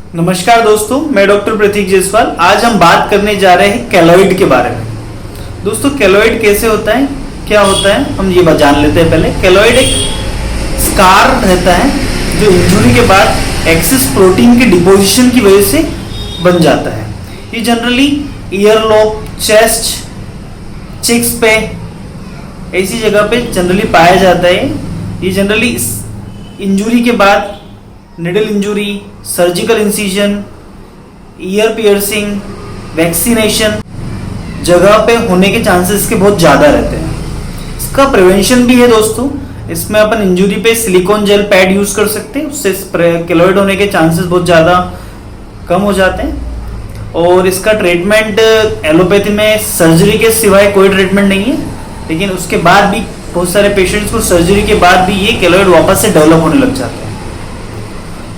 नमस्कार दोस्तों, मैं डॉक्टर प्रतीक जायसवाल। आज हम बात करने जा रहे हैं केलॉइड के बारे में। दोस्तों, केलॉइड कैसे होता है, क्या होता है, हम ये बात जान लेते हैं पहले। केलॉइड एक स्कार रहता है जो इंजुरी के बाद एक्सेस प्रोटीन के डिपोजिशन की वजह से बन जाता है। ये जनरली ईयरलॉब, चेस्ट, चिक्स पे, ऐसी जगह पे जनरली पाया जाता है। ये जनरली इंजुरी के बाद needle injury, surgical incision, year piercing, vaccination जगह पे होने के चांसेस के बहुत ज़्यादा रहते हैं। इसका प्रिवेंशन भी है दोस्तों। इसमें अपन इंजुरी पे सिलिकॉन जेल पैड यूज़ कर सकते हैं, उससे केलॉइड होने के चांसेस बहुत ज़्यादा कम हो जाते हैं। और इसका ट्रीटमेंट एलोपैथी में सर्जरी के सिवाय कोई ट्रीटमेंट नहीं है, लेकिन उसके बाद भी बहुत सारे पेशेंट्स को सर्जरी के बाद भी ये केलॉइड वापस से डेवलप होने लग जाते हैं।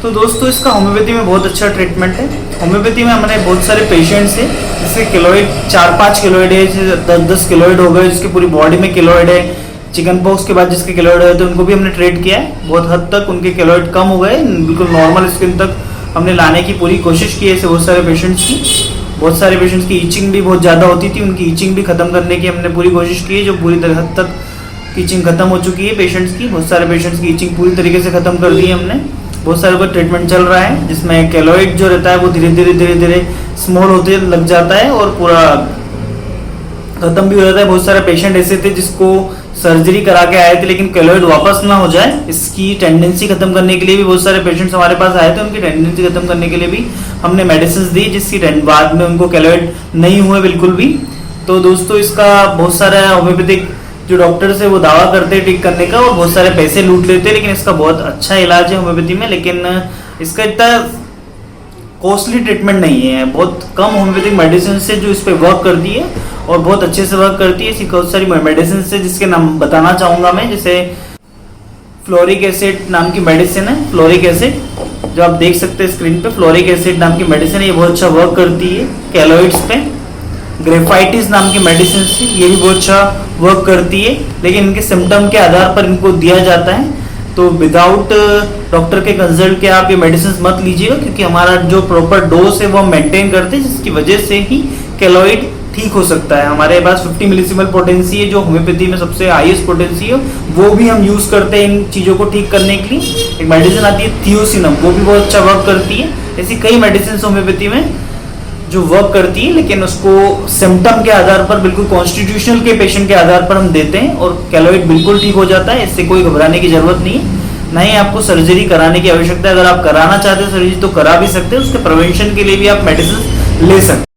तो दोस्तों, इसका होम्योपैथी में बहुत अच्छा ट्रीटमेंट है। होम्योपैथी में हमारे बहुत सारे पेशेंट्स हैं जिसके केलॉइड 4-5 केलॉइड है, 10-10 केलॉइड हो गए, जिसकी पूरी बॉडी में केलॉइड है। चिकन पॉक्स के बाद जिसके केलॉइड है तो उनको भी हमने ट्रीट किया है। बहुत हद तक उनके केलॉइड कम हो गए, बिल्कुल नॉर्मल स्किन तक हमने लाने की पूरी कोशिश की है ऐसे बहुत सारे पेशेंट्स की। बहुत सारे पेशेंट्स की ईचिंग भी बहुत ज़्यादा होती थी, उनकी ईचिंग भी खत्म करने की हमने पूरी कोशिश की है, जो पूरी तरह हद तक ईचिंग खत्म हो चुकी है पेशेंट्स की। बहुत सारे पेशेंट्स की ईचिंग पूरी तरीके से खत्म कर दी है हमने। बहुत सारे का ट्रीटमेंट चल रहा है जिसमें केलॉइड जो रहता है वो धीरे धीरे स्मॉल होते लग जाता है और पूरा खत्म भी हो जाता है। बहुत सारे पेशेंट ऐसे थे जिसको सर्जरी करा के आए थे लेकिन केलॉइड वापस ना हो जाए, इसकी टेंडेंसी खत्म करने के लिए भी बहुत सारे पेशेंट्स हमारे पास आए थे। उनकी टेंडेंसी खत्म करने के लिए भी हमने मेडिसिन दी, जिसकी बाद में उनको केलॉइड नहीं हुए बिल्कुल भी। तो दोस्तों, इसका बहुत सारा होम्योपैथिक जो डॉक्टर्स है वो दावा करते हैं ठीक करने का और बहुत सारे पैसे लूट लेते हैं, लेकिन इसका बहुत अच्छा इलाज है होम्योपैथी में। लेकिन इसका इतना कॉस्टली ट्रीटमेंट नहीं है। बहुत कम होम्योपैथिक मेडिसिन से जो इस पर वर्क करती है और बहुत अच्छे से वर्क करती है। ऐसी बहुत सारी मेडिसिन है जिसके नाम बताना चाहूँगा मैं, जैसे फ्लोरिक एसिड नाम की मेडिसिन है। फ्लोरिक एसिड जो आप देख सकते हैं स्क्रीन पे, फ्लोरिक एसिड नाम की मेडिसिन है, ये बहुत अच्छा वर्क करती है केलॉइड्स पे। ग्रेफाइटिस नाम की मेडिसिन से ये भी बहुत अच्छा वर्क करती है, लेकिन इनके सिम्टम के आधार पर इनको दिया जाता है। तो विदाउट डॉक्टर के कंसल्ट के आप ये मेडिसिन मत लीजिएगा, क्योंकि हमारा जो प्रॉपर डोज है वो हम मेंटेन करते हैं, जिसकी वजह से ही केलॉइड ठीक हो सकता है। हमारे पास 50 मिलीसीमल पोटेंसी है जो होम्योपैथी में सबसे हाईएस्ट पोटेंसी है, वो भी हम यूज करते हैं इन चीज़ों को ठीक करने के लिए। एक मेडिसिन आती है थियोसिनम, वो भी बहुत अच्छा वर्क करती है। ऐसी कई मेडिसिन होम्योपैथी में जो वर्क करती है, लेकिन उसको सिम्टम के आधार पर, बिल्कुल कॉन्स्टिट्यूशनल के पेशेंट के आधार पर हम देते हैं और केलॉइड बिल्कुल ठीक हो जाता है। इससे कोई घबराने की जरूरत नहीं है, ना ही आपको सर्जरी कराने की आवश्यकता है। अगर आप कराना चाहते हैं सर्जरी तो करा भी सकते हैं, उसके प्रिवेंशन के लिए भी आप मेडिसिन ले सकते हैं।